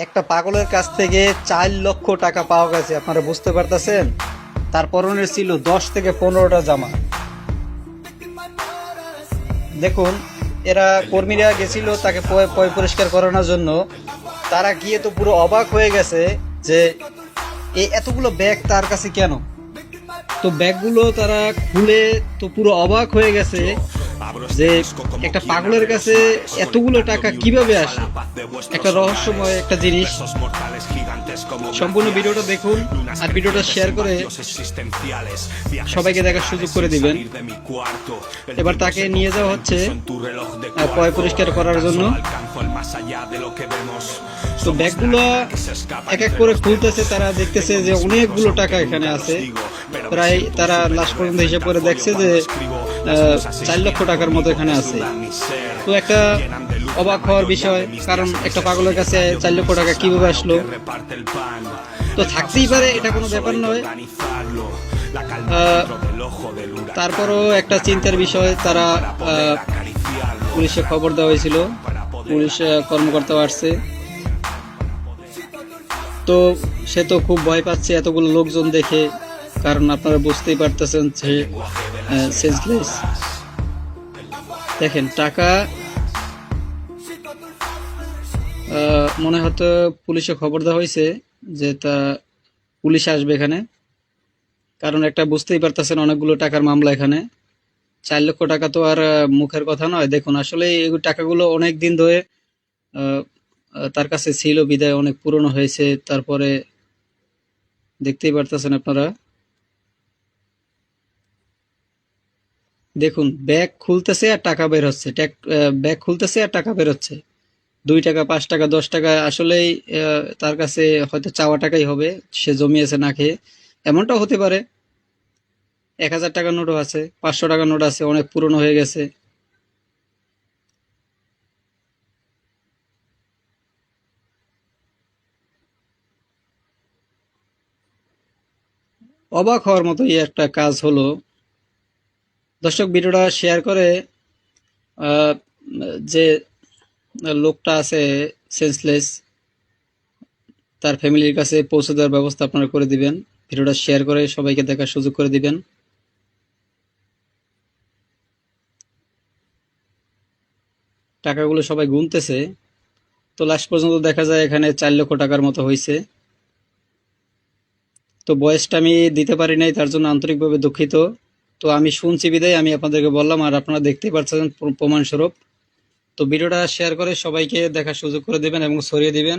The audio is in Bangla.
একটা পাগলের কাছ থেকে 4 লক্ষ টাকা পাওয়া গেছে, আপনারা বুঝতে পারতেছেন? তার পরনের ছিল 10 থেকে 15টা জামা। দেখুন, এরা কর্মীরা গেছিল তাকে পয় পরিষ্কার করানোর জন্য। তারা গিয়ে তো পুরো অবাক হয়ে গেছে যে এই এতগুলো ব্যাগ তার কাছে কেন। তো ব্যাগগুলো তারা খুলে তো পুরো অবাক হয়ে গেছে যে একটা পাগলের কাছে এতগুলো টাকা কিভাবে আসে। একটা রহস্যময় একটা জিনিস। সম্পূর্ণ ভিডিওটা দেখুন আর ভিডিওটা শেয়ার করে সবাইকে দেখার সুযোগ করে দিবেন। এবার তাকে নিয়ে যাওয়া হচ্ছে পয় পরিষ্কার করার জন্য। তো ব্যাগগুলো এক এক করে খুলতেছে, তারা দেখতেছে যে অনেকগুলো টাকা এখানে আছে। প্রায় তারা লাস্ট পর্যন্ত হিসাব করে দেখছে যে 4 লক্ষ টাকার মতো এখানে আছে। তো একটা অবাক হওয়ার বিষয়, কারণ একটা পাগলের কাছে 4 লক্ষ টাকা কিভাবে আসলো। তো থাকতেই পারে, এটা কোনো ব্যাপার নয়। তারপরও একটা চিন্তার বিষয়, তারা পুলিশে খবর দেওয়া হয়েছিল, পুলিশ কর্মকর্তা আসছে। তো সে তো খুব ভয় পাচ্ছে এতগুলো লোকজন দেখে, কারণ আপনারা বুঝতেই পারতেছেন যে সেন্সলেস। দেখেন টাকা, মনে হয়তো পুলিশে খবর দেওয়া হয়েছে যে তা পুলিশ আসবে এখানে, কারণ একটা বুঝতেই পারতেছেন অনেকগুলো টাকার মামলা এখানে। 4 লক্ষ টাকা তো আর মুখের কথা নয়। দেখুন, আসলে এই টাকাগুলো অনেক দিন ধরে তার কাছে ছিল, বিদায় অনেক পুরনো হয়েছে। তারপরে দেখতেই পারতেছেন আপনারা। দেখুন, ব্যাগ খুলতেছে আর টাকা বের হচ্ছে, ব্যাগ খুলতেছে আর টাকা বের হচ্ছে। 2 টাকা, 5 টাকা, 10 টাকা, আসলেই তার কাছে হয়তো চাওয়া টাকাই হবে, সে জমিয়েছে না খেয়ে। এমনটাও হতে পারে। 1000 টাকার নোটও আছে, 500 টাকার নোট আছে, অনেক পুরনো হয়ে গেছে। অবাক হওয়ার মতোই একটা কাজ হলো। দর্শক, ভিডিওটা শেয়ার করে আহ, যে লোকটা আছে সেন্সলেস, তার ফ্যামিলির কাছে পৌঁছে দেওয়ার ব্যবস্থা আপনারা করে দিবেন। ভিডিওটা শেয়ার করে সবাইকে দেখার সুযোগ করে দিবেন। টাকাগুলো সবাই গুনতেছে, তো লাস্ট পর্যন্ত দেখা যায় এখানে 4 লক্ষ টাকার মতো হয়েছে। তো বয়সটা আমি দিতে পারি নাই, তার জন্য আন্তরিকভাবে দুঃখিত। তো আমি শুনছি বিদায় আমি আপনাদেরকে বললাম, আর আপনারা দেখতেই পাচ্ছেন প্রমাণস্বরূপ। তো ভিডিওটা শেয়ার করে সবাইকে দেখার সুযোগ করে দিবেন এবং ছড়িয়ে দিবেন।